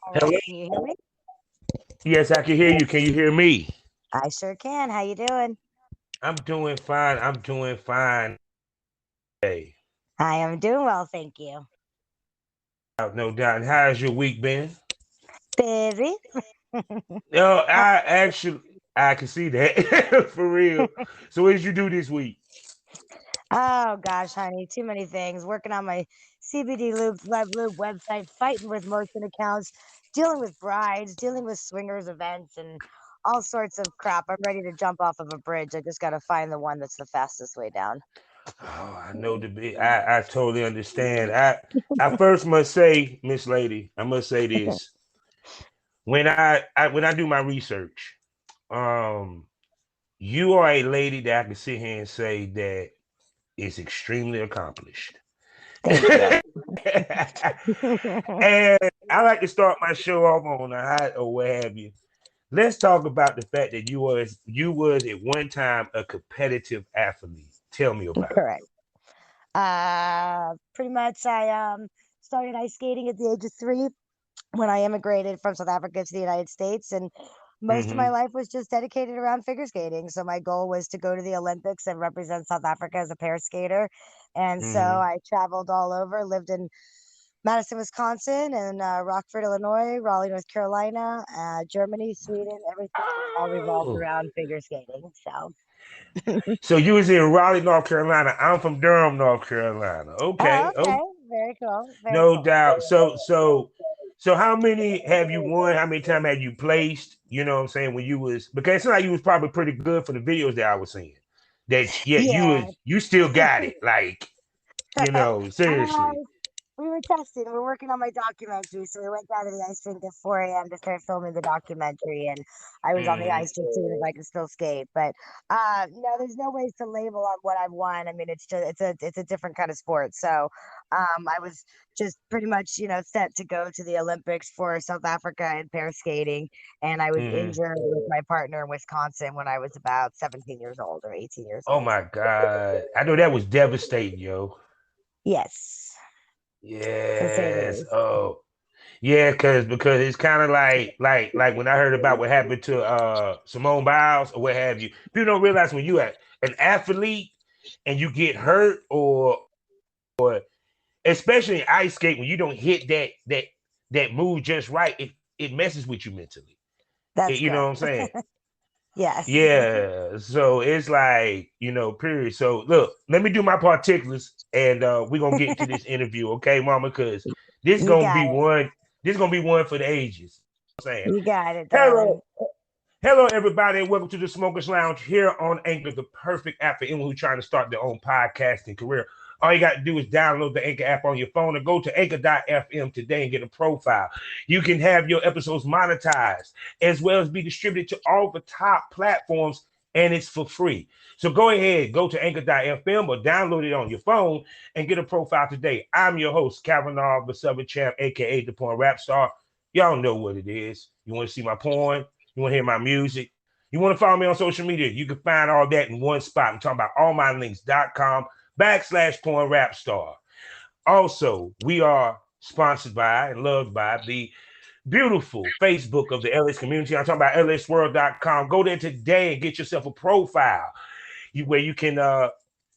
All Hello? right, can you hear me? Yes, I can hear you. Can you hear me? I sure can. How you doing? I'm doing fine. I'm doing fine. Hey, I am doing well, thank you. no doubt. And how's your week been? Busy. No, I can see that for real. So, what did you do this week? Oh gosh, honey, too many things. Working on my CBD loop website, fighting with merchant accounts, dealing with brides, dealing with swingers events, and all sorts of crap. I'm ready to jump off of a bridge. I just got to find the one that's the fastest way down. Oh, I know the big. I totally understand. I first must say, Miss Lady, I must say this. When I do my research, um, you are a lady that I can sit here and say that is extremely accomplished. Thank you. And I like to start my show off on a high or what have you. Let's talk about the fact that you was at one time a competitive athlete. Tell me about it. Correct. Pretty much, I started ice skating at the age of 3 when I immigrated from South Africa to the United States, and most of my Hmm. life was just dedicated around figure skating. So my goal was to go to the Olympics and represent South Africa as a pair skater. And so Hmm. I traveled all over, lived in Madison, Wisconsin, and Rockford, Illinois, Raleigh, North Carolina, Germany, Sweden, everything all revolved Oh, around figure skating. So, so you was in Raleigh, North Carolina. I'm from Durham, North Carolina. oh, Okay. Oh, okay, very cool, very no cool. doubt. So how many have you won? How many times have you placed? You know what I'm saying? When you was because it's like you was probably pretty good for the videos that I was seeing. That yet Yeah. you still got it. Like, seriously. uh, We were testing. We're working on my documentary, so we went down to the ice rink at 4 a.m. to start filming the documentary, and I was on the Hmm. ice just seeing if I could still skate. But no, there's no ways to label on what I've won. I mean, it's a different kind of sport. So I was just pretty much set to go to the Olympics for South Africa in pair skating, and I was Hmm. injured with my partner in Wisconsin when I was about 17 years old or 18 years Oh old. my God. I know that was devastating, yo. Yes, to say the Yes. least. Oh. Yeah, because it's kind of like when I heard about what happened to Simone Biles or what have you. People don't realize when you are an athlete and you get hurt or especially in ice skate when you don't hit that move just right, it messes with you mentally. That's You know what correct. I'm saying? Yes. Yeah. So it's like, period. So look, let me do my particulars and we're gonna get into this interview, okay, mama? Cause this You gonna got be it. one, this gonna be one for the ages. You know what I'm saying. You got it, Hello, darling. hello, everybody, and welcome to the Smokers Lounge here on Anchor, the perfect app for anyone who's trying to start their own podcasting career. All you got to do is download the Anchor app on your phone or go to anchor.fm today and get a profile. You can have your episodes monetized as well as be distributed to all the top platforms, and it's for free. So go ahead, go to anchor.fm or download it on your phone and get a profile today. I'm your host, Kavanaugh, the Southern Champ, aka the Porn Rap Star. Y'all know what it is. You want to see my porn? You want to hear my music? You want to follow me on social media? You can find all that in one spot. I'm talking about allmylinks.com/ porn rap star. Also, we are sponsored by and loved by the beautiful Facebook of the LS community. I'm talking about lsworld.com. Go there today and get yourself a profile where you can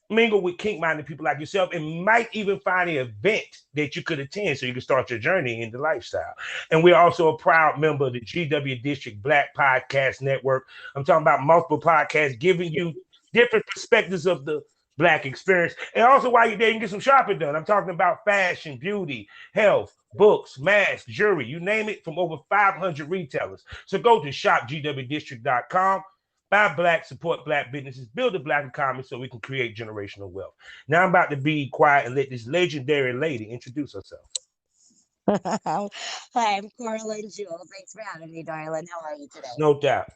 mingle with kink-minded people like yourself and might even find an event that you could attend so you can start your journey in the lifestyle. And we're also a proud member of the GW District Black Podcast Network. I'm talking about multiple podcasts giving you different perspectives of the Black experience. And also while you're there, you can get some shopping done. I'm talking about fashion, beauty, health, books, masks, jewelry, you name it, from over 500 retailers. So go to shopgwdistrict.com. Buy black, support black businesses, build a black economy so we can create generational wealth. Now I'm about to be quiet and let this legendary lady introduce herself. Hi, I'm Coralyn Jewel. Thanks for having me, darling. How are you today? No doubt.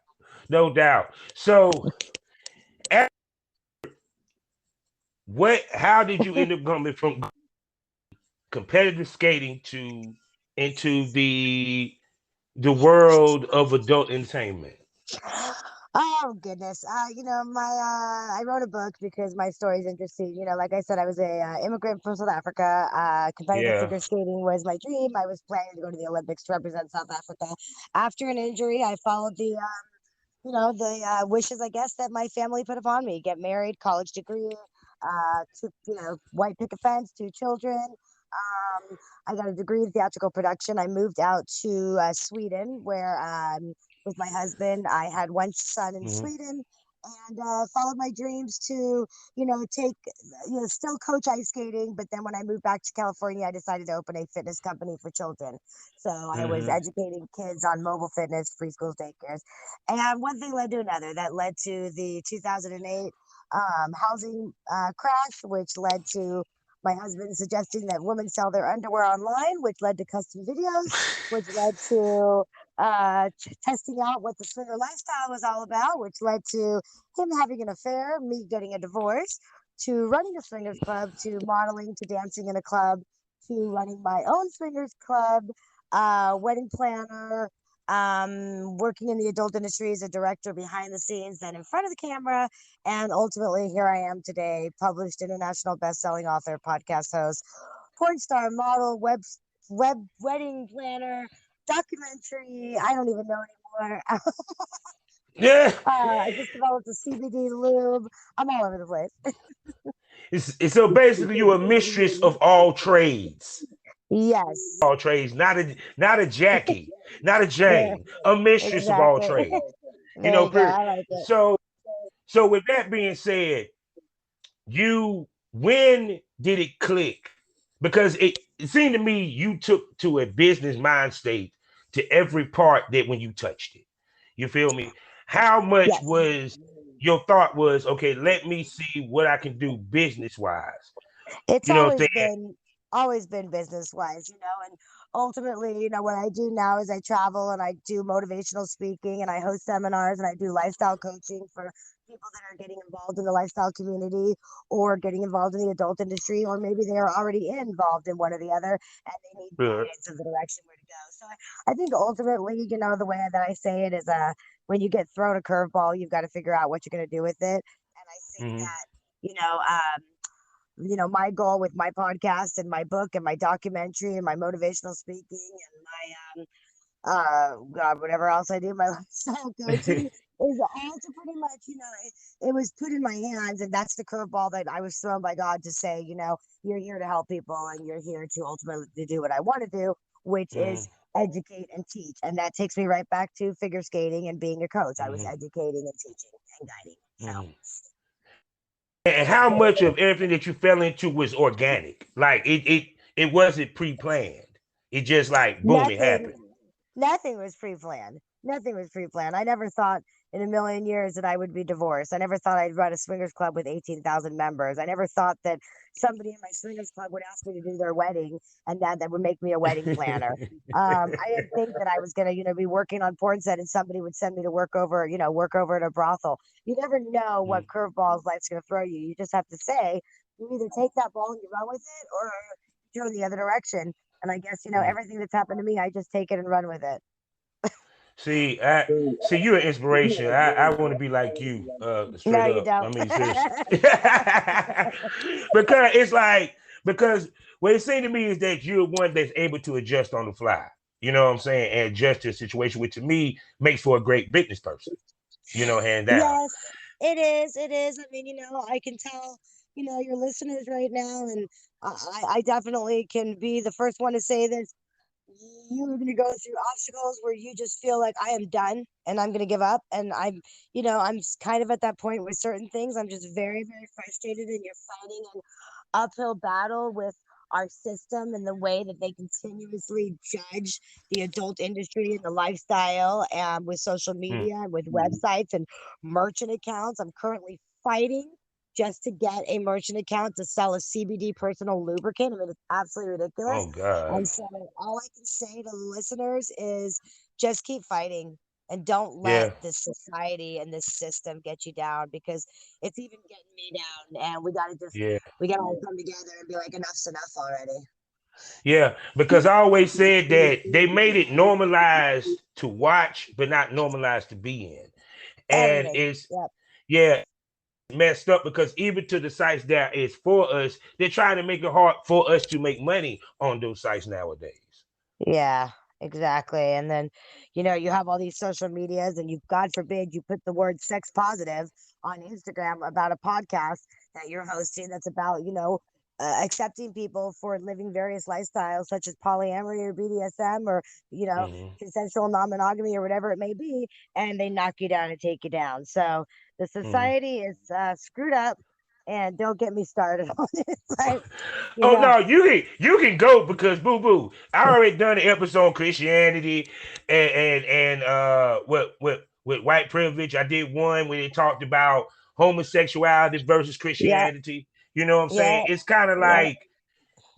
No doubt. So how did you end up coming from competitive skating to into the world of adult entertainment? Oh goodness. My I wrote a book because my story is interesting. Like I said, I was a immigrant from South Africa. Competitive Yeah. figure skating was my dream. I was planning to go to the Olympics to represent South Africa. After an injury, I followed the wishes, I guess, that my family put upon me. Get married, college degree, white picket fence, two children. I got a degree in theatrical production. I moved out to Sweden, where with my husband, I had one son in Hmm. Sweden, and followed my dreams to, take, still coach ice skating. But then when I moved back to California, I decided to open a fitness company for children. So I was Hmm. educating kids on mobile fitness, preschools, daycares, and one thing led to another. That led to the 2008 housing crash, which led to my husband suggesting that women sell their underwear online, which led to custom videos, which led to testing out what the swinger lifestyle was all about, which led to him having an affair, me getting a divorce, to running a swingers club, to modeling, to dancing in a club, to running my own swingers club, wedding planner, working in the adult industry as a director behind the scenes, then in front of the camera, and ultimately, here I am today, published international best-selling author, podcast host, porn star, model, web wedding planner, documentary. I don't even know anymore. Yeah. I just developed a CBD lube. I'm all over the place. It's so basically you're a mistress of all trades. Yes, All trades, not a Jackie, not a Jane, a mistress of all exactly. trades. There you go. Period. I like it. So with that being said, you when did it click? Because it seemed to me you took to a business mind state to every part that when you touched it. You feel me? How much Yes. was your thought was okay, let me see what I can do business wise. It's You know what I'm always been business wise, and ultimately, what I do now is I travel and I do motivational speaking and I host seminars and I do lifestyle coaching for people that are getting involved in the lifestyle community or getting involved in the adult industry, or maybe they are already involved in one or the other and they need saying? guidance of the direction where to go. So I think ultimately, the way that I say it is when you get thrown a curveball, you've got to figure out what you're going to do with it. And I think Mm-hmm. that, my goal with my podcast and my book and my documentary and my motivational speaking and my God, whatever else I do, my lifestyle coaching is all to pretty much, it was put in my hands, and that's the curveball that I was thrown by God to say, you're here to help people and you're here to ultimately do what I want to do, which Mm-hmm. is educate and teach. And that takes me right back to figure skating and being a coach. I was Mm-hmm. educating and teaching and guiding. So Mm-hmm. And how much of everything that you fell into was organic? Like it wasn't pre-planned. It just like boom, it nothing happened. Nothing was pre-planned. Nothing was pre-planned. I never thought in a million years that I would be divorced. I never thought I'd run a swingers club with 18,000 members. I never thought that somebody in my swingers club would ask me to do their wedding and that would make me a wedding planner. I didn't think that I was going to, be working on porn set and somebody would send me to work over at a brothel. You never know what curveballs life's going to throw you. You just have to say, you either take that ball and you run with it or you go in the other direction. And I guess, Mm. everything that's happened to me, I just take it and run with it. See, you're an inspiration. I want to be like you, straight No, you up. I don't. mean, seriously. Because it's like because what it seemed to me is that you're one that's able to adjust on the fly. You know what I'm saying, and adjust to a situation, which to me makes for a great business person. Hands down. Yes, it is. It is. I mean, I can tell, your listeners right now, and I definitely can be the first one to say this. You're going to go through obstacles where you just feel like I am done and I'm going to give up. And I'm kind of at that point with certain things. I'm just very, very frustrated, and you're fighting an uphill battle with our system and the way that they continuously judge the adult industry and the lifestyle, with social Mm, media and with websites and merchant accounts. I'm currently fighting just to get a merchant account to sell a CBD personal lubricant. I mean, it's absolutely ridiculous. oh God. And so all I can say to the listeners is just keep fighting and don't let Yeah. this society and this system get you down, because it's even getting me down. And Yeah. we gotta all come together and be like, enough's enough already. Yeah, because I always said that they made it normalized to watch, but not normalized to be in. And Everything. it's, Yep. yeah, messed up because even to the sites that is for us, they're trying to make it hard for us to make money on those sites nowadays. Yeah, exactly. And then, you have all these social medias, and you, God forbid, you put the word sex positive on Instagram about a podcast that you're hosting that's about, accepting people for living various lifestyles, such as polyamory or BDSM or, Hmm. consensual non monogamy or whatever it may be. And they knock you down and take you down. So the Hmm. society is screwed up. And don't get me started on it. But, you Oh know, no, you can go because boo boo. I already done an episode on Christianity and with white privilege. I did one where they talked about homosexuality versus yeah, Christianity. You know what I'm saying? yeah, It's kind of yeah. like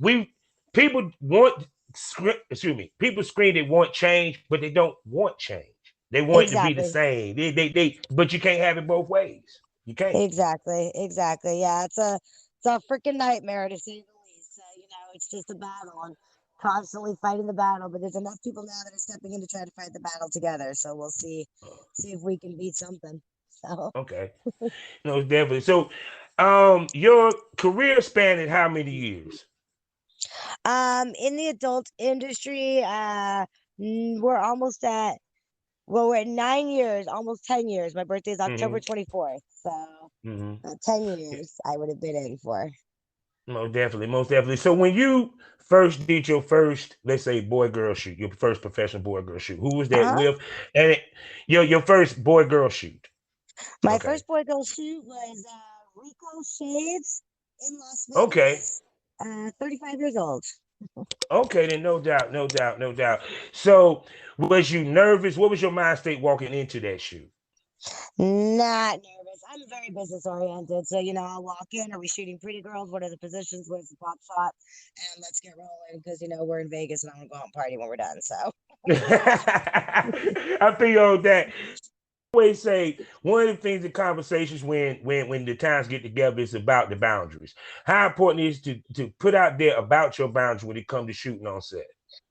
we people want excuse me, people scream they want change, but they don't want change. They want it to be the Exactly. same. They but you can't have it both ways. You can't. Exactly. Exactly. Yeah, it's a freaking nightmare to say the least. It's just a battle and constantly fighting the battle. But there's enough people now that are stepping in to try to fight the battle together. So we'll see if we can beat something. So, Okay. No, definitely. So, your career spanned how many years? in the adult industry, we're almost at well, we're at 9 years, almost 10 years. My birthday is October Mm-hmm. 24th, so Mm-hmm. 10 years I would have been in for. Most definitely, most definitely. So, when you first did your first, let's say, boy girl shoot, your first professional boy girl shoot, who was that Uh huh. with? And your first boy girl shoot. My Okay. first boy girl shoot was Rico Shades in Las Okay. Vegas. 35 years old. Okay. Then no doubt, no doubt, no doubt. So, was you nervous? What was your mind state walking into that shoot? Not nervous. I'm very business oriented. So, I'll walk in. Are we shooting pretty girls? What are the positions? Where's the pop shot? And let's get rolling because, we're in Vegas and I want to go out and party when we're done. So, I feel on that. Always say one of the things in conversations when the times get together is about the boundaries. How important it is to put out there about your boundaries when it comes to shooting on set.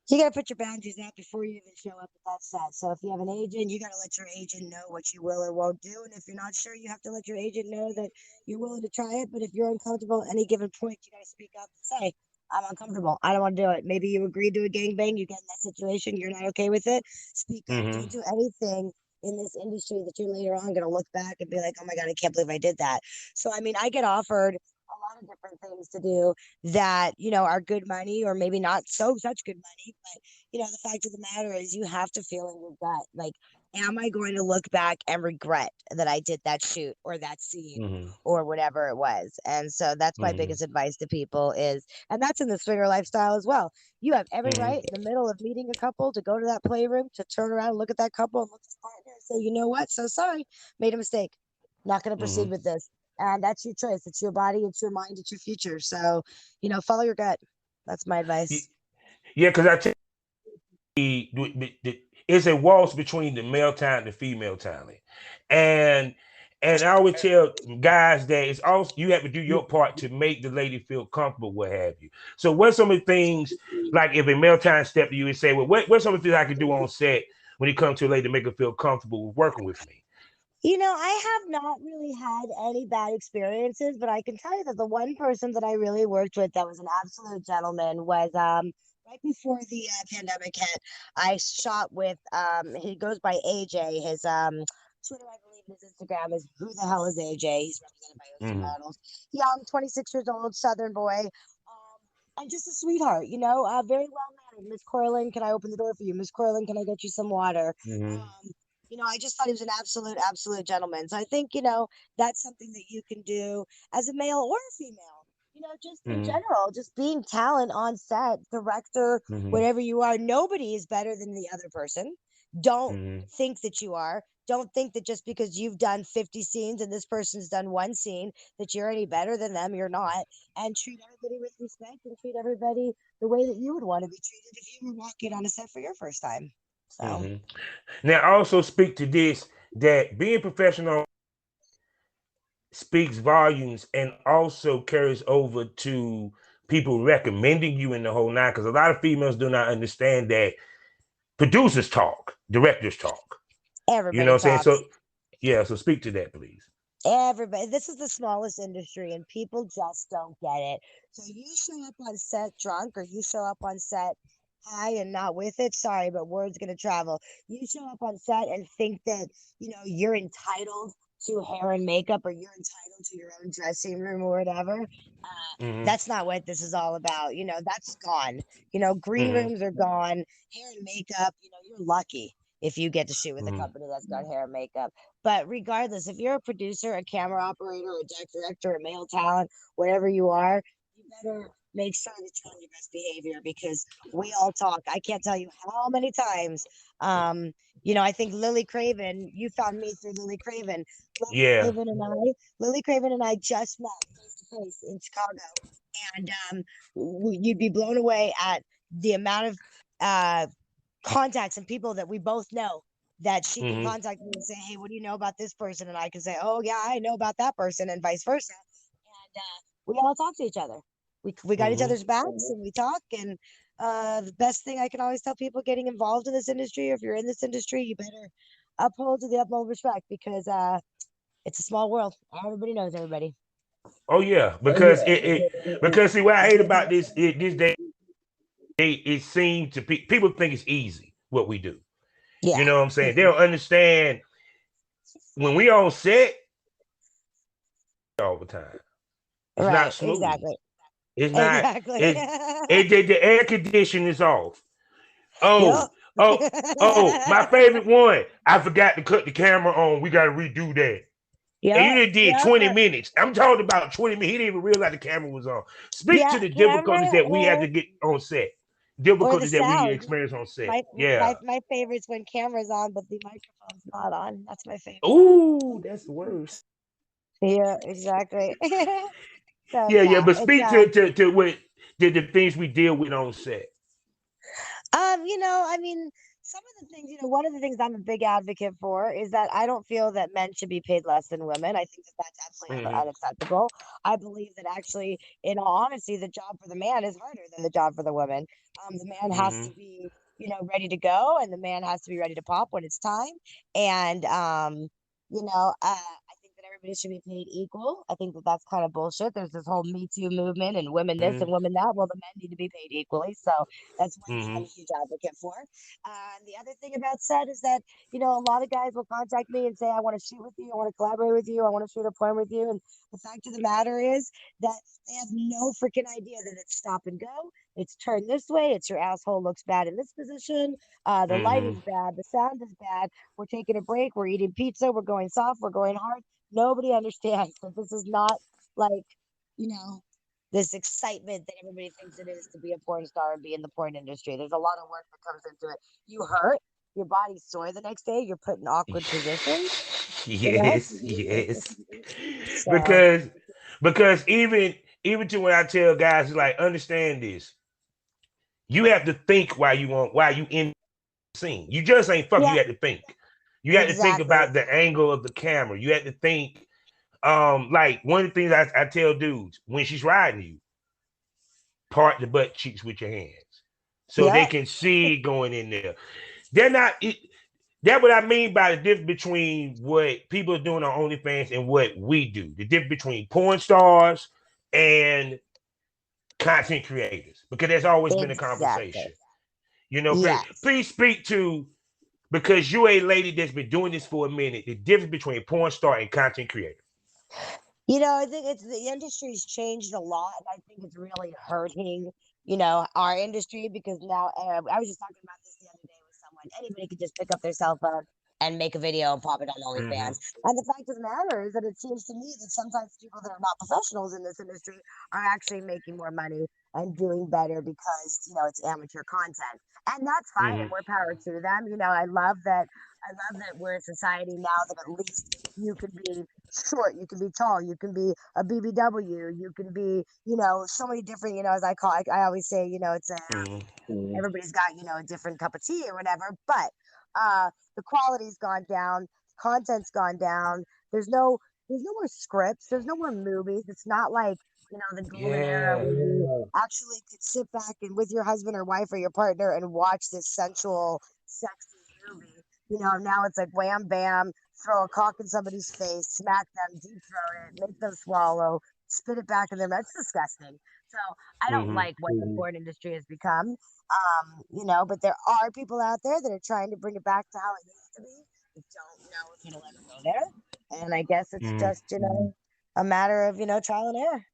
you got to put your boundaries out before you even show up at that set. So if you have an agent, you got to let your agent know what you will or won't do. And if you're not sure, you have to let your agent know that you're willing to try it. But if you're uncomfortable at any given point, you got to speak up and say, I'm uncomfortable. I don't want to do it. Maybe you agreed to a gangbang. You get in that situation. You're not okay with it. Speak up. Mm-hmm. Don't do anything in this industry that you're later on going to look back and be like, oh my God, I can't believe I did that. So, I mean, I get offered a lot of different things to do that are good money or maybe not so such good money, but the fact of the matter is you have to feel in your gut, like, am I going to look back and regret that I did that shoot or that scene Mm-hmm. or whatever it was? And so that's my Mm-hmm. biggest advice to people is, and that's in the swinger lifestyle as well, you have every Mm-hmm. right in the middle of meeting a couple to go to that playroom, to turn around and look at that couple and look at the partner and say, you know what, so sorry, made a mistake, not going to proceed Mm-hmm. with this. And that's your choice. It's your body, it's your mind, it's your future. So, follow your gut. That's my advice. Yeah, because I tell it's a waltz between the male talent and the female talent, and and I always tell guys that it's also you have to do your part to make the lady feel comfortable, what have you. So, what's some of the things like if a male talent step to you and say, well, what's some of the things I can do on set when it comes to a lady to make her feel comfortable with working with me? I have not really had any bad experiences, but I can tell you that the one person that I really worked with that was an absolute gentleman was right before the pandemic hit. I shot with he goes by AJ. His Twitter, I believe, and his Instagram is who the hell is AJ? He's represented by OC Mm-hmm. Models. Young, 26 years old, Southern boy. And just a sweetheart, very well mannered. Miss Coralyn, can I open the door for you? Miss Coralyn, can I get you some water? Mm-hmm. Um, I just thought he was an absolute, absolute gentleman. So I think, that's something that you can do as a male or a female, just in Mm-hmm. general, just being talent on set, director, Mm-hmm. whatever you are. Nobody is better than the other person. Don't Mm-hmm. think that you are. Don't think that just because you've done 50 scenes and this person's done one scene that you're any better than them. You're not. And treat everybody with respect and treat everybody the way that you would want to be treated if you were walking on a set for your first time. So. Mm-hmm. Now, I also speak to this that being professional speaks volumes and also carries over to people recommending you in the whole nine. Because a lot of females do not understand that producers talk, directors talk. You know Everybody what I'm saying? So talks. Yeah, so speak to that, please. Everybody, this is the smallest industry, and people just don't get it. So you show up on set drunk, or you show up on set high and not with it. Sorry, but word's gonna travel. You show up on set and think that you're entitled to hair and makeup, or you're entitled to your own dressing room or whatever. Hmm. That's not what this is all about. That's gone. Green Hmm. rooms are gone. Hair and makeup. You're lucky if you get to shoot with a Hmm. company that's got hair and makeup. But regardless, if you're a producer, a camera operator, a deck director, a male talent, whatever you are, you better make sure that you're on your best behavior, because we all talk. I can't tell you how many times. Um, I think Lily Craven, you found me through Lily Craven. Lily Yeah. Craven and I, Lily Craven and I just met face to face in Chicago, and you'd be blown away at the amount of uh, contacts and people that we both know, that she can Hmm. contact me and say, "Hey, what do you know about this person?" And I can say, "Oh yeah, I know about that person," and vice versa. And we all talk to each other. We got each Hmm. other's backs, and we talk. And the best thing I can always tell people getting involved in this industry, or if you're in this industry, you better uphold to the utmost respect, because it's a small world. Everybody knows everybody. Oh yeah, because because see what I hate about this day, it seems to people think it's easy what we do. Yeah. You know what I'm saying? They don't understand when we on set all the time. It's not Right. smooth. Exactly. It's not. Exactly. The air condition is off. Yep. Oh, oh, oh, my favorite one. I forgot to cut the camera on. We got to redo that. And Yep. you did Yep. 20 minutes. I'm talking about 20 minutes. He didn't even realize the camera was on. Speak Yeah. to the difficulties Camera, that we have to get on set. or the Difficulties that we sound. experience on set. My Yeah. my my favorite's when camera's on but the microphone's not on. That's my favorite. Ooh, that's the worst. Yeah, exactly. So Yeah, yeah. yeah, But it's speak to what the things we deal with on set. I mean, some of the things, one of the things I'm a big advocate for is that I don't feel that men should be paid less than women. I think that that's absolutely Hmm. unacceptable. I believe that actually, in all honesty, the job for the man is harder than the job for the woman. The man has to Hmm. be, ready to go, and the man has to be ready to pop when it's time. And I think that everybody should be paid equal. I think that that's kind of bullshit. There's this whole Me Too movement and women this and women that. Well, the men need to be paid equally. So that's one thing I'm Hmm. a huge advocate for. And the other thing about set is that, a lot of guys will contact me and say, I want to shoot with you, I want to collaborate with you, I want to shoot a porn with you. And the fact of the matter is that they have no freaking idea that it's stop and go. It's turn this way. It's your asshole looks bad in this position. The Hmm. lighting's bad. The sound is bad. We're taking a break. We're eating pizza. We're going soft. We're going hard. Nobody understands that this is not like, you know, this excitement that everybody thinks it is to be a porn star and be in the porn industry. There's a lot of work that comes into it. You hurt, your body's sore the next day, you're put in awkward positions, you know? Yes, yes. So, Because even to when I tell guys like understand this, you have to think while you in the scene. You just ain't fuck. yeah, You have to think. You have to think exactly. about the angle of the camera. You have to think. Like one of the things I tell dudes when she's riding you, part the butt cheeks with your hands, so they Yep. can see it going in there. They're not. That's what I mean by the difference between what people are doing on OnlyFans and what we do. The difference between porn stars and content creators, because there's always been a Exactly. conversation. You know, Yes. please speak to because you're a lady that's been doing this for a minute. The difference between porn star and content creator. I think it's the industry's changed a lot, and I think it's really hurting, our industry, because now I was just talking about this the other day with someone. Anybody could just pick up their cell phone and make a video and pop it on Mm-hmm. OnlyFans. And the fact of the matter is that it seems to me that sometimes people that are not professionals in this industry are actually making more money and doing better because, it's amateur content. And that's fine, and Mm-hmm. more power to them. I love that we're a society now that at least you can be short, you can be tall, you can be a BBW, you can be, so many different, as I always say, it's a Mm-hmm. everybody's got, a different cup of tea or whatever. But the quality's gone down, content's gone down. There's no there's no more scripts, there's no more movies. It's not like, the golden era Yeah. where you actually could sit back and with your husband or wife or your partner and watch this sensual, sexy movie. Now it's like wham bam, throw a cock in somebody's face, smack them, deep throat it, make them swallow, spit it back in their mouth. It's disgusting. So I don't Mm-hmm. like what the porn industry has become. But there are people out there that are trying to bring it back to how it used to be. I don't know if it'll ever go there. And I guess it's Mm-hmm. just, a matter of, trial and error.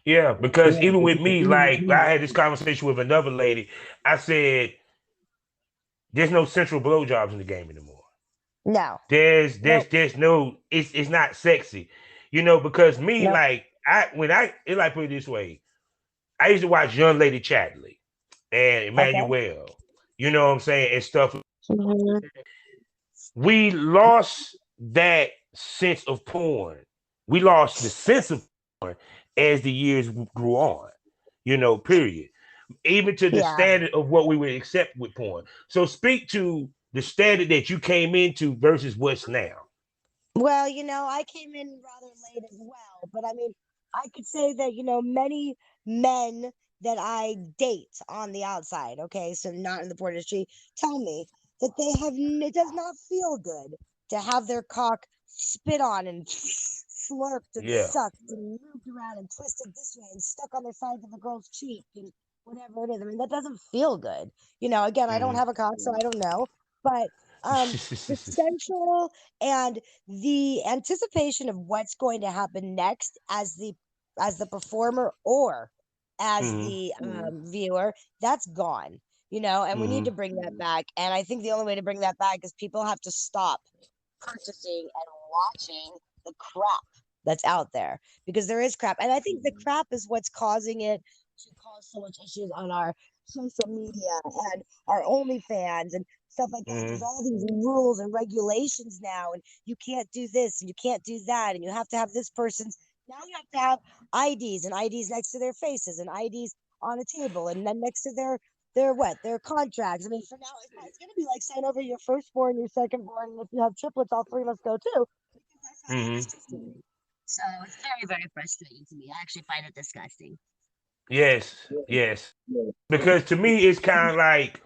Yeah, because even with me, like I had this conversation with another lady. I said, "There's no central blowjobs in the game anymore. No, nope, There's no. It's not sexy, Because me, nope. like it like put it this way. I used to watch Young Lady Chatley and Okay. Emmanuel. You know what I'm saying, and stuff. Hmm. We lost that sense of porn. We lost the sense of porn as the years grew on. Period. Even to the Yeah. standard of what we would accept with porn. So speak to the standard that you came into versus what's now. Well, I came in rather late as well, but I mean, I could say that, many men that I date on the outside, okay, so not in the porn industry, tell me that it does not feel good to have their cock spit on and slurped and Yeah. sucked and moved around and twisted this way and stuck on the side of a girl's cheek and whatever it is. I mean, that doesn't feel good. Again, I don't Mm-hmm. have a cock, so I don't know, but the sensual and the anticipation of what's going to happen next as the performer or as Mm-hmm. the viewer, that's gone. And we need Mm-hmm. to bring that back, and I think the only way to bring that back is people have to stop purchasing and watching the crap that's out there, because there is crap, and I think the crap is what's causing it to cause so much issues on our social media and our OnlyFans and stuff like that. There's Mm-hmm. all these rules and regulations now, and you can't do this and you can't do that, and you have to have this person's. Now you have to have IDs and IDs next to their faces and IDs on a table, and then next to their contracts. I mean, for now, it's going to be like sign over your firstborn, your secondborn, and if you have triplets, all three must go too, because that's how the Mm-hmm. industry's doing. So it's very, very frustrating to me. I actually find it disgusting. Yes. Yes. Because to me, it's kind of like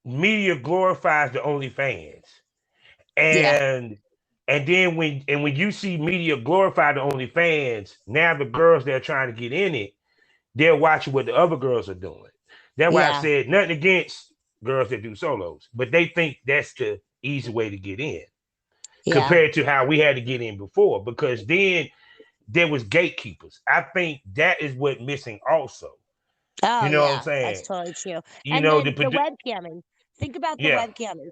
media glorifies the OnlyFans. Yeah, And then when you see media glorify the OnlyFans, now the girls that are trying to get in it, they're watching what the other girls are doing. That's why I yeah, said nothing against girls that do solos, but they think that's the easy way to get in yeah. compared to how we had to get in before. Because then there was gatekeepers. I think that is what missing also. Oh You know what I'm yeah, that's saying? totally true. You And know then the the webcamming. Think about the yeah webcamming.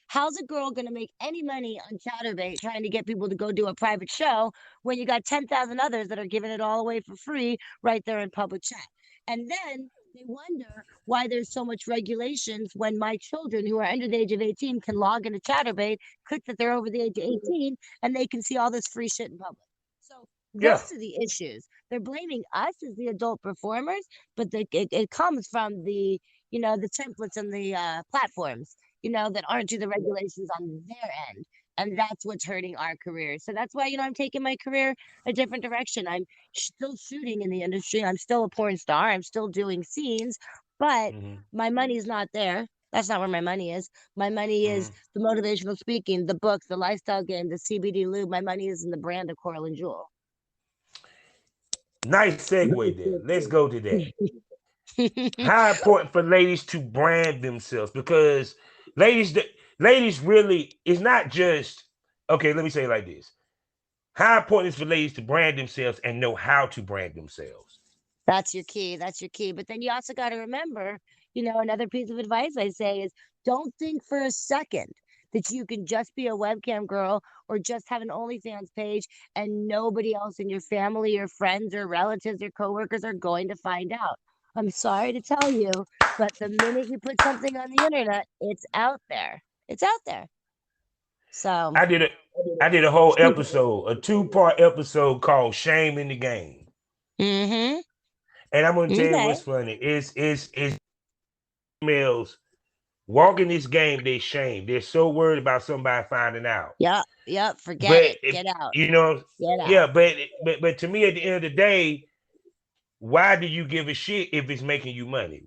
How's a girl gonna make any money on ChatterBait trying to get people to go do a private show when you got 10,000 others that are giving it all away for free right there in public chat? And then they wonder why there's so much regulations when my children who are under the age of 18 can log into ChatterBait, click that they're over the age of 18, and they can see all this free shit in public. So yeah. those are the issues. They're blaming us as the adult performers, but it comes from the templates and the platforms, that aren't to the regulations on their end. And that's what's hurting our careers. So that's why, I'm taking my career a different direction. I'm still shooting in the industry. I'm still a porn star. I'm still doing scenes, but hmm my money's not there. That's not where my money is. My money is hmm the motivational speaking, the books, the lifestyle game, the CBD lube. My money is in the brand of Coralyn Jewel. Nice segue there. Let's go to that. How important for ladies to brand themselves? Because ladies, ladies really, it's not just okay. Let me say it like this: how important is for ladies to brand themselves and know how to brand themselves? That's your key. That's your key. But then you also got to remember, another piece of advice I say is don't think for a second that you can just be a webcam girl or just have an OnlyFans page and nobody else in your family or friends or relatives or coworkers are going to find out. I'm sorry to tell you, but the minute you put something on the internet, it's out there. It's out there. So, I did a I did a whole episode, a two-part episode called "Shame in the Game," mm-hmm. and I'm gonna tell you Okay. what's funny. It's males walking this game. They shame. They're so worried about somebody finding out. Yep. Yep. Forget But it. if Get out. you know, Get yeah, out. but to me, at the end of the day, why do you give a shit if it's making you money?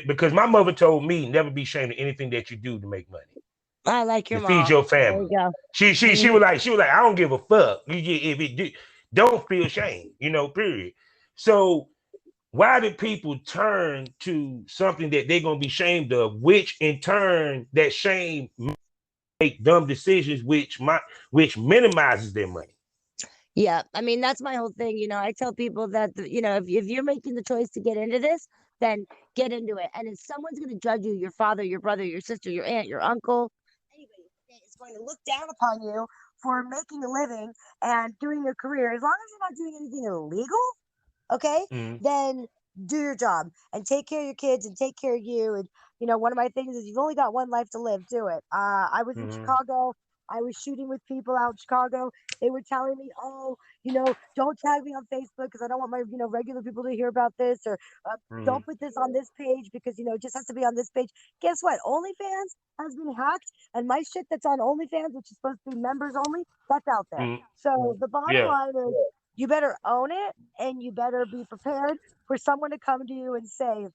Because my mother told me never be ashamed of anything that you do to make money. I like your to feed mom. your There you family. go. She Mhm. was like, I don't give a fuck. If it do, don't feel shame, period. So why do people turn to something that they're gonna be shamed of, which in turn that shame make dumb decisions, which minimizes their money. Yeah, I mean that's my whole thing. I tell people that if you're making the choice to get into this, then get into it. And if someone's going to judge you, your father, your brother, your sister, your aunt, your uncle, anybody that is going to look down upon you for making a living and doing a career, as long as you're not doing anything illegal, okay, Mm-hmm. then do your job and take care of your kids and take care of you. And one of my things is you've only got one life to live. Do it. I was in Mm-hmm. Chicago. I was shooting with people out in Chicago. They were telling me, "Oh, don't tag me on Facebook because I don't want my regular people to hear about this, or Mm-hmm. don't put this on this page because it just has to be on this page." Guess what? OnlyFans has been hacked, and my shit that's on OnlyFans, which is supposed to be members only, that's out there. Mm-hmm. So the bottom Yeah. line is you better own it and you better be prepared for someone to come to you and say,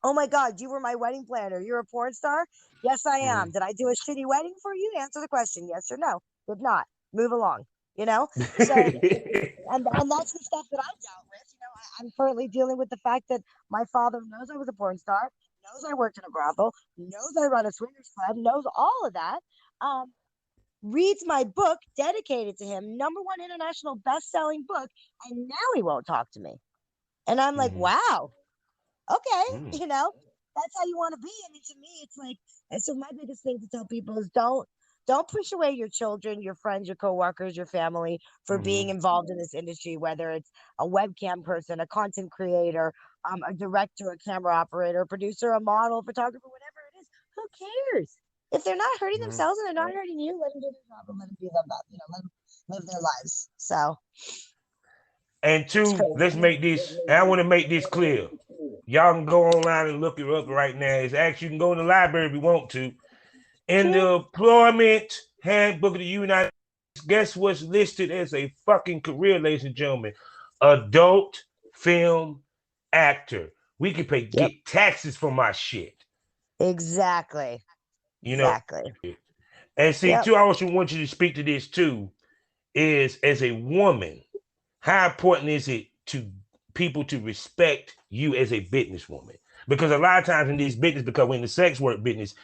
"Oh my God, you were my wedding planner. You're a porn star?" Yes, I am. Did I do a shitty wedding for you? Answer the question, yes or no. Did not. Move along, you know? So, and that's the stuff that I've dealt with. I'm currently dealing with the fact that my father knows I was a porn star, knows I worked in a brothel, knows I run a swingers club, knows all of that. Um, Reads my book dedicated to him, number one international best-selling book, and now he won't talk to me. And I'm like, Mm-hmm. wow, okay, Mm-hmm. that's how you want to be. I mean, to me, it's like, and so my biggest thing to tell people is don't push away your children, your friends, your coworkers, your family for being Mm-hmm. involved in this industry, whether it's a webcam person, a content creator, a director, a camera operator, a producer, a model, photographer, whatever it is. Who cares? If they're not hurting Mm-hmm. themselves and they're not hurting you, let them do their job and let them do them, let them live their lives. So And it's two, let's crazy. make this. And I want to make this clear. Y'all can go online and look it up right now. It's actually you can go in the library if you want to. In Hmm. the employment handbook of the United States, guess what's listed as a fucking career, ladies and gentlemen? Adult film actor. We can pay Yep. get taxes from my shit. Exactly. You know. Exactly. And see, Yep. too, I also want you to speak to this too. Is as a woman, how important is it to people to respect you as a businesswoman? Because a lot of times in this business, because we're in the sex work business,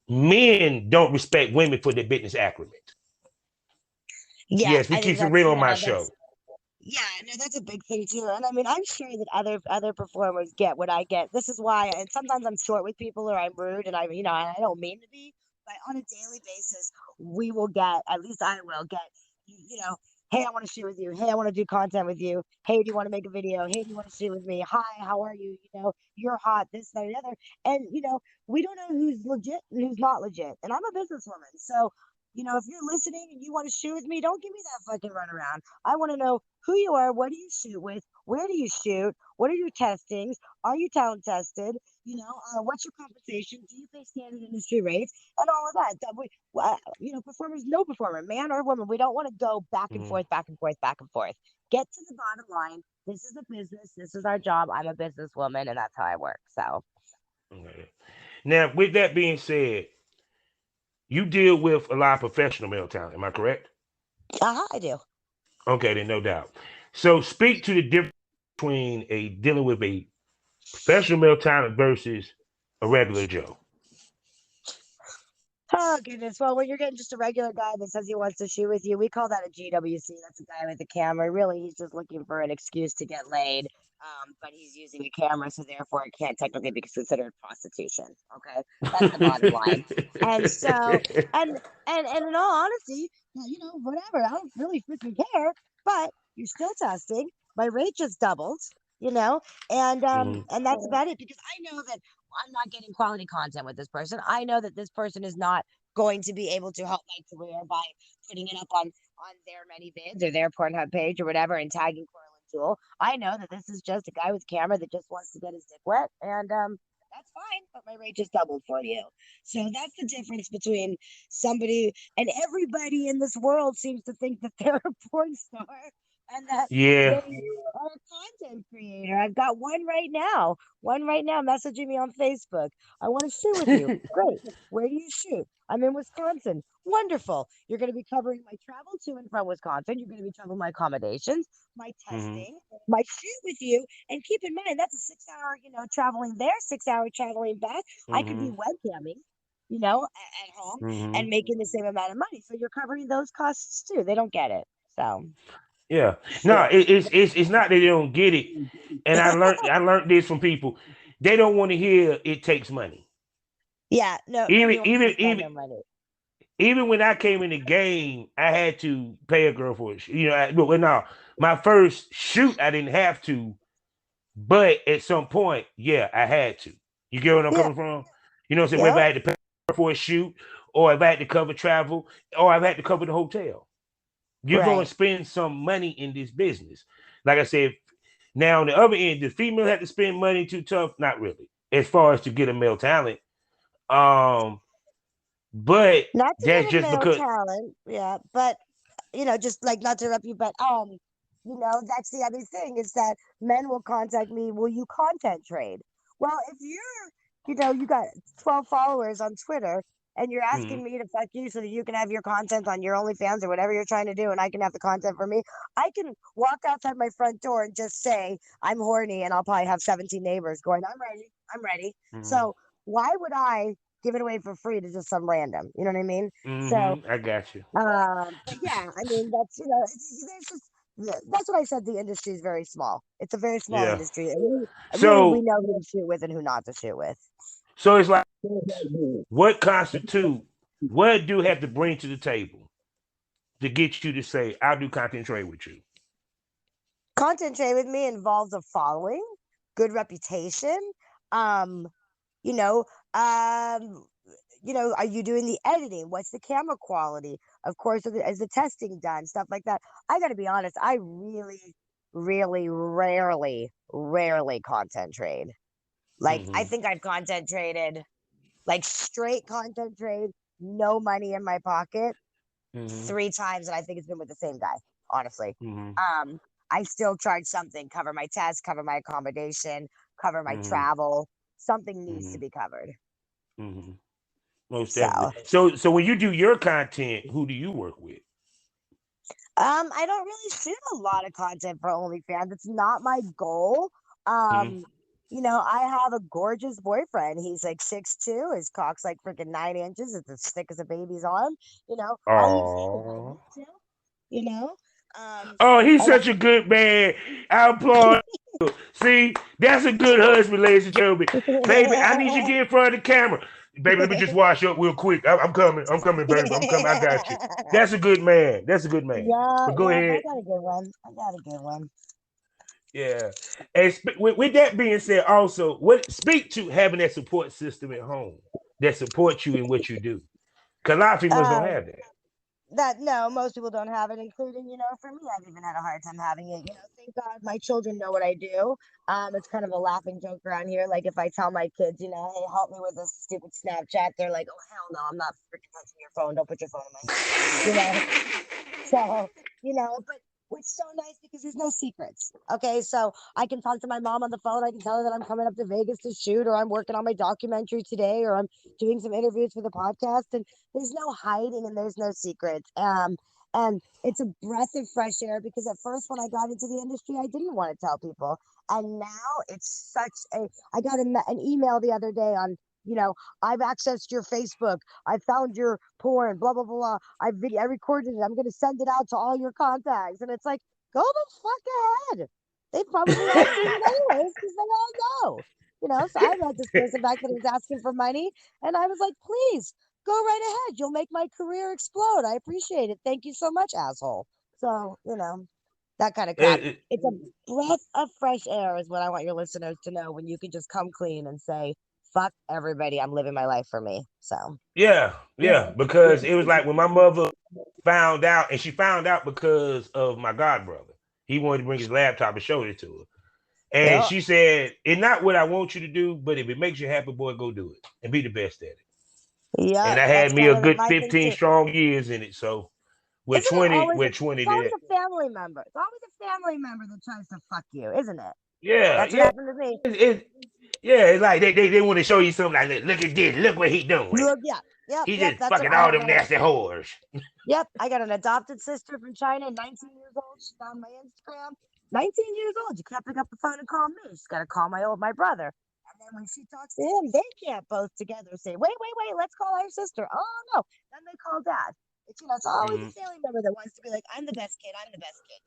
men don't respect women for their business acumen. Yeah, Yes, we I think keep it that's real on my that's show. yeah, no, that's a big thing too. And I mean, I'm sure that other performers get what I get. This is why, and sometimes I'm short with people or I'm rude, and I don't mean to be, but on a daily basis, we will get, at least I will get, you know, hey, I want to shoot with you. Hey, I want to do content with you. Hey, do you want to make a video? Hey, do you want to shoot with me? Hi, how are you? You're hot, this, that, and the other. And we don't know who's legit and who's not legit. And I'm a businesswoman, so if you're listening and you want to shoot with me, don't give me that fucking runaround. I want to know who you are, what do you shoot with, where do you shoot, what are your testings, are you talent tested, what's your compensation, do you pay standard industry rates, and all of that. Performers, no performer, man or woman, we don't want to go back and Mm, forth, back and forth, back and forth. Get to the bottom line. This is a business. This is our job. I'm a businesswoman, and that's how I work. So, okay. Now, with that being said, you deal with a lot of professional male talent. Am I correct? I do. Okay, then no doubt. So, speak to the difference between a dealing with a professional male talent versus a regular Joe. Oh goodness. Well, when you're getting just a regular guy that says he wants to shoot with you, we call that a GWC. That's a guy with a camera. Really, he's just looking for an excuse to get laid. But he's using a camera, so therefore it can't technically be considered prostitution. Okay, that's the bottom line. And so, and in all honesty, whatever. I don't really freaking care. But you're still testing. My rate just doubled. You know, Mhm, and that's about it because I know that I'm not getting quality content with this person. I know that this person is not going to be able to help my career by putting it up on their many vids or their Pornhub page or whatever and tagging Coralyn Jewel. I know that this is just a guy with a camera that just wants to get his dick wet, and that's fine. But my rate just doubled for you. So that's the difference between somebody and everybody in this world seems to think that they're a porn star. and that Yeah. they are a content creator. I've got one right now. One right now messaging me on Facebook. I want to shoot with you. Great. Where do you shoot? I'm in Wisconsin. Wonderful. You're going to be covering my travel to and from Wisconsin. You're going to be covering my accommodations, my Mm-hmm. testing, my shoot with you. And keep in mind, that's a 6 hour, traveling there, 6 hour traveling back. I could be Mm-hmm. webcamming, at home Mm-hmm. and making the same amount of money. So you're covering those costs too. They don't get it. So, Yeah. No, yeah. it's not that they don't get it. And I learned this from people. They don't want to hear it takes money. Yeah, no, Even nobody wants to even spend even their money. even when I came in the game, I had to pay a girl for it. But no, my first shoot I didn't have to, but at some point, yeah, I had to. You get what I'm Yeah, coming from? You know what I'm saying? Whether yeah, I had to pay for a shoot, or if I had to cover travel, or I've had to cover the hotel. You're going right. to spend some money in this business. Like I said, now on the other end, the female had to spend money too tough? Not really, as far as to get a male talent. Um, but Not to that's get a just male because. talent, yeah, but just like not to interrupt you, but that's the other thing is that men will contact me, will you content trade? Well, if you got 12 followers on Twitter and you're Mhm, asking me to fuck you so that you can have your content on your OnlyFans or whatever you're trying to do and I can have the content for me, I can walk outside my front door and just say I'm horny and I'll probably have 17 neighbors going, I'm ready, I'm ready. mhm, So why would I give it away for free to just some random? You know what I mean? So I got you. but yeah, I mean that's there's just that's what I said. The industry is very small. It's a very small Yeah. industry, and we So know who to shoot with and who not to shoot with. so it's like what constitute what do you have to bring to the table to get you to say I'll do content trade with you? Content trade with me involves a following, good reputation. Um, you know, um, are you doing the editing? What's the camera quality? Of course, is the testing done? Stuff like that. I got to be honest. I really, really, rarely content trade. Like, I Mm-hmm. think I've content traded, like straight content trade, no money in my pocket, Mm-hmm. 3 times, and I think it's been with the same guy, honestly. Mm-hmm. Um, I still charge something, cover my test, cover my accommodation, cover my Mm-hmm. travel. Something needs to Mm-hmm. be covered. Mm-hmm. Most definitely. So, So when you do your content, who do you work with? I don't really shoot a lot of content for OnlyFans. It's not my goal. Mm-hmm. I have a gorgeous boyfriend. He's like 6'2". His cock's like freaking 9 inches. It's as thick as a baby's arm. I'll even say if I Oh. want to. You know, um, Oh, he's I got such a good man. I applaud. See, that's a good husband, ladies and gentlemen. Baby, I need you to get in front of the camera. Baby, let me just wash up real quick. I'm coming. I'm coming, baby. I'm coming. I got you. That's a good man. That's a good man. yeah, But go yeah. I ahead. got a good one. I got a good one. Yeah. And with that being said, also, what speak to having that support system at home that supports you in what you do. Because a lot of females don't Um, have that. that no, most people don't have it, including for me, I've even had a hard time having it. Thank God my children know what I do. It's kind of a laughing joke around here. Like if I tell my kids, hey, help me with this stupid Snapchat, they're like, oh hell no, I'm not freaking touching your phone. Don't put your phone in my hand. You know. So, but it's so nice because there's no secrets. Okay. So I can talk to my mom on the phone. I can tell her that I'm coming up to Vegas to shoot, or I'm working on my documentary today, or I'm doing some interviews for the podcast. And there's no hiding and there's no secrets. And it's a breath of fresh air because at first, when I got into the industry, I didn't want to tell people. And now it's I got an email the other day on, you know, I've accessed your Facebook. I found your porn, blah, blah, blah. I recorded it. I'm going to send it out to all your contacts. And it's like, go the fuck ahead. They probably all seen it anyways because they all know. So I met this person back that was asking for money. And I was like, please go right ahead. You'll make my career explode. I appreciate it. Thank you so much, asshole. So, that kind of crap. It- It's a breath of fresh air, is what I want your listeners to know when you can just come clean and say, fuck everybody. I'm living my life for me. So, yeah, yeah. yeah. Because it was like when my mother found out, and she found out because of my god brother. He wanted to bring his laptop and show it to her. And Yeah. she said, it's not what I want you to do, but if it makes you happy, boy, go do it and be the best at it. Yeah. And I That's had me kind a of good my thing 15 too. strong years in it. So with Isn't it 20 always with 20 it's always did. a family member. It's always a family member that tries to fuck you, isn't it? Yeah, That's what yeah. happened to me. It, yeah, it's like they want to show you something like, look at this, look what he doing. Look, yeah, He yep. just That's what fucking I all have. them nasty whores. Yep, I got an adopted sister from China, 19 years old. She's on my Instagram. 19 years old. You can't pick up the phone and call me. She's got to call my brother. And then when she talks to him, they can't both together say, wait, let's call our sister. Oh, no. Then they call dad. It's always a Mm. family member that wants to be like, I'm the best kid. I'm the best kid.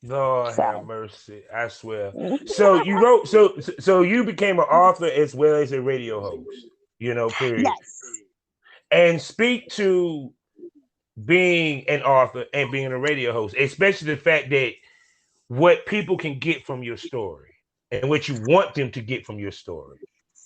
Lord have So, mercy, I swear. So you wrote, so you became an author as well as a radio host. Period. yes. And speak to being an author and being a radio host, especially the fact that what people can get from your story and what you want them to get from your story.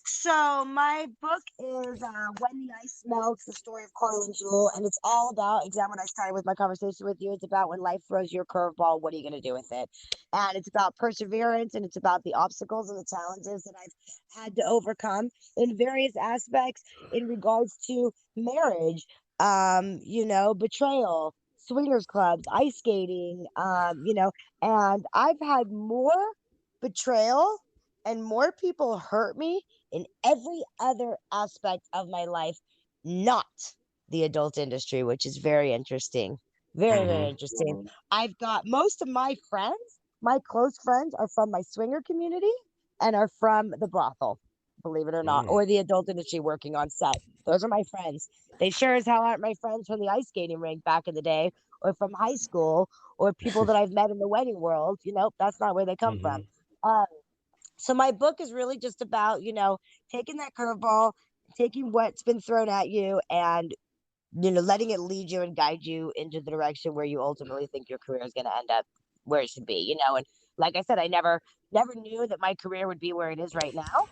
So my book is When the Ice Melts, the story of Coralyn Jewel, and it's all about exactly what I started with my conversation with you. It's about when life throws you a curveball, what are you going to do with it? And it's about perseverance, and it's about the obstacles and the challenges that I've had to overcome in various aspects in regards to marriage, betrayal, swingers clubs, ice skating, and I've had more betrayal and more people hurt me in every other aspect of my life, not the adult industry, which is very interesting. Very, very Mm-hmm. interesting. I've got most of my friends, my close friends, are from my swinger community and are from the brothel, believe it or not, Mm. or the adult industry working on set. Those are my friends. They sure as hell aren't my friends from the ice skating rink back in the day or from high school or people that I've met in the wedding world. That's not where they come Mm-hmm. from. Um, so my book is really just about, taking that curveball, taking what's been thrown at you and, letting it lead you and guide you into the direction where you ultimately think your career is going to end up where it should be, and like I said, I never knew that my career would be where it is right now.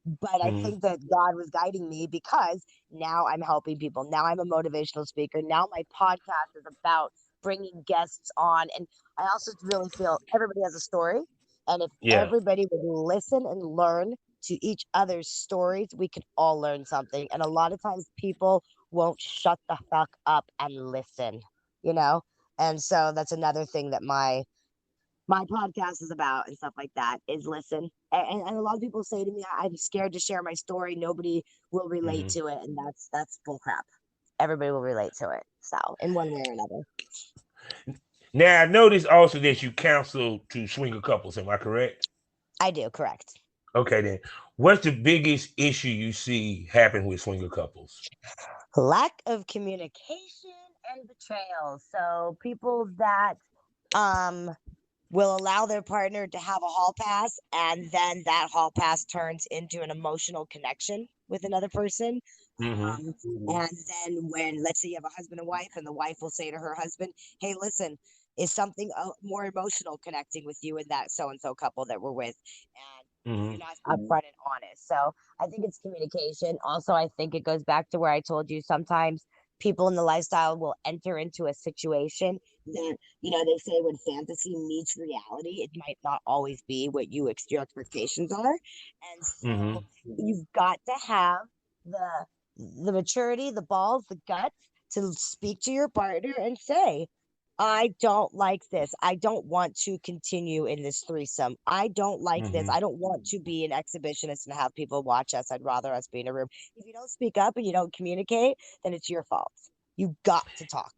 But I Mm-hmm. think that God was guiding me because now I'm helping people. Now I'm a motivational speaker. Now my podcast is about bringing guests on. And I also really feel everybody has a story. And if Yeah. everybody would listen and learn to each other's stories, we could all learn something. And a lot of times people won't shut the fuck up and listen, you know? And so that's another thing that my podcast is about and stuff like that is listen. And a lot of people say to me, I'm scared to share my story. Nobody will relate Mm-hmm. to it. And that's bull crap. Everybody will relate to it. So in one way or another. Now I noticed also that you counsel to swinger couples. Am I correct? I do, correct. Okay, then. What's the biggest issue you see happen with swinger couples? Lack of communication and betrayal. So people that um will allow their partner to have a hall pass and then that hall pass turns into an emotional connection with another person. Mm-hmm. And then when, let's say you have a husband and wife, and the wife will say to her husband, hey, listen, is something more emotional connecting with you and that so and so couple that we're with? And Mm-hmm. you're not upfront and honest. So I think it's communication. Also, I think it goes back to where I told you sometimes people in the lifestyle will enter into a situation that, they say when fantasy meets reality, it might not always be what your expectations are. And Mm-hmm. so you've got to have the maturity, the balls, the guts to speak to your partner and say, I don't like this. I don't want to continue in this threesome. I don't like this. Mm-hmm. I don't want to be an exhibitionist and have people watch us. I'd rather us be in a room. If you don't speak up and you don't communicate, then it's your fault. You got to talk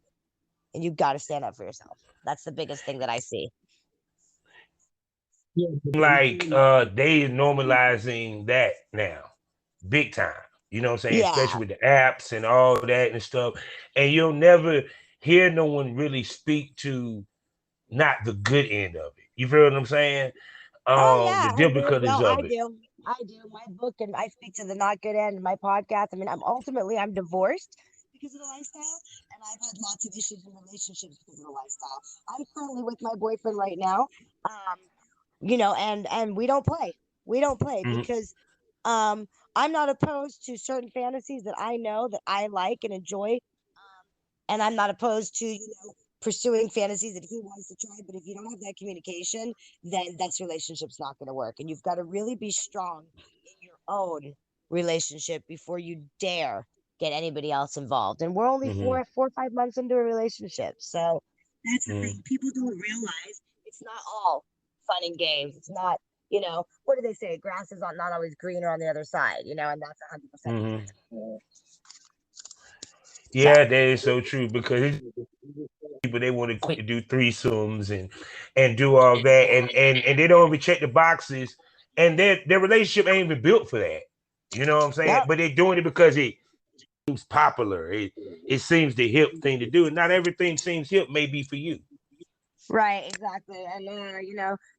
and you got to stand up for yourself. That's the biggest thing that I see. Like they normalizing that now, big time. You know what I'm saying? Yeah. Especially with the apps and all that and stuff. And you'll never hear no one really speak to not the good end of it. You feel what I'm saying? Oh The yeah, I do. difficulties No, I of it. do. I do. My book and I speak to the not good end. My podcast. I mean, I'm divorced because of the lifestyle, and I've had lots of issues in relationships because of the lifestyle. I'm currently with my boyfriend right now. And we don't play. We don't play Mm-hmm. because I'm not opposed to certain fantasies that I know that I like and enjoy. And I'm not opposed to, pursuing fantasies that he wants to try. But if you don't have that communication, then that's relationship's not going to work. And you've got to really be strong in your own relationship before you dare get anybody else involved. And we're only Mm-hmm. 4 or 5 months into a relationship. So that's the Mm-hmm. thing. People don't realize it's not all fun and games. It's not, what do they say? Grass is not always greener on the other side, and that's 100% Mm-hmm. true. So, Yeah, that is so true because it's people they want to quick to do threesomes and do all that and they don't even check the boxes and their relationship ain't even built for that. You know what I'm saying? yep. But they're doing it because it's popular. It seems the hip thing to do. And not everything seems hip may be for you. Right, exactly. And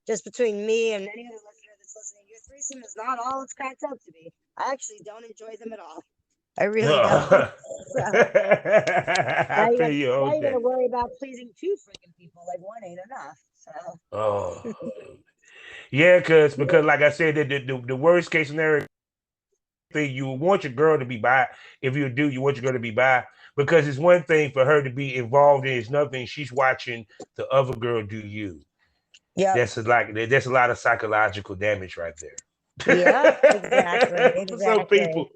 just between me and any other listener that's listening, your threesome is not all it's cracked up to be. I actually don't enjoy them at all. I really don't. So I feel you now on you got to that. worry about pleasing two freaking people. Like one ain't enough. So Oh yeah, because like I said, the worst case scenario thing you want your girl to be by. If you do, you want your girl to be by because it's one thing for her to be involved in. It's nothing. She's watching the other girl do you. yep, That's a lot of psychological damage right yep, exactly, there for some exactly. people.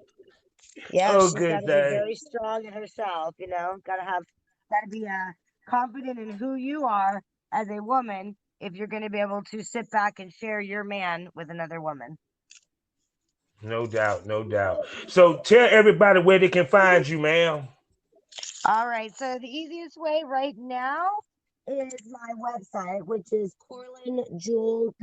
Yeah, Oh, she's got good to be day. very strong in herself. Got to be confident in who you are as a woman if you're going to be able to sit back and share your man with another woman. No doubt, no doubt. So tell everybody where they can find you, ma'am. All right. So the easiest way right now is my website, which is coralynjewel.com.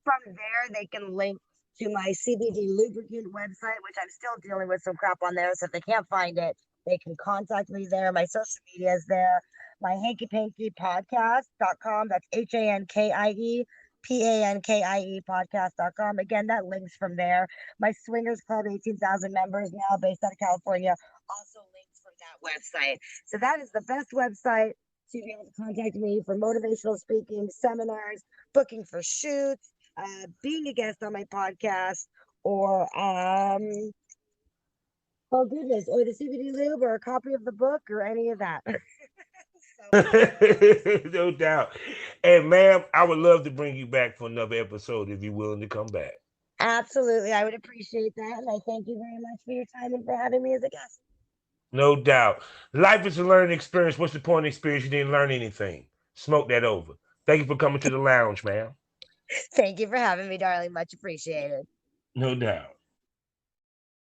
From there, they can link to my CBD lubricant website, which I'm still dealing with some crap on there. So if they can't find it, they can contact me there. My social media is there. My hanky panky podcast.com. That's HANKIE podcast.com. Again, that links from there. My Swingers Club, 18,000 members now based out of California, also links from that website. So that is the best website to be able to contact me for motivational speaking, seminars, booking for shoots, being a guest on my podcast, or oh goodness, or the CBD lube, or a copy of the book, or any of that. So No doubt. And ma'am, I would love to bring you back for another episode if you're willing to come back. absolutely, I would appreciate that, and I thank you very much for your time and for having me as a guest. No doubt. Life is a learning experience. What's the point of experience? You didn't learn anything. Smoke that over. Thank you for coming to the lounge, ma'am. Thank you for having me, darling. Much appreciated. No doubt.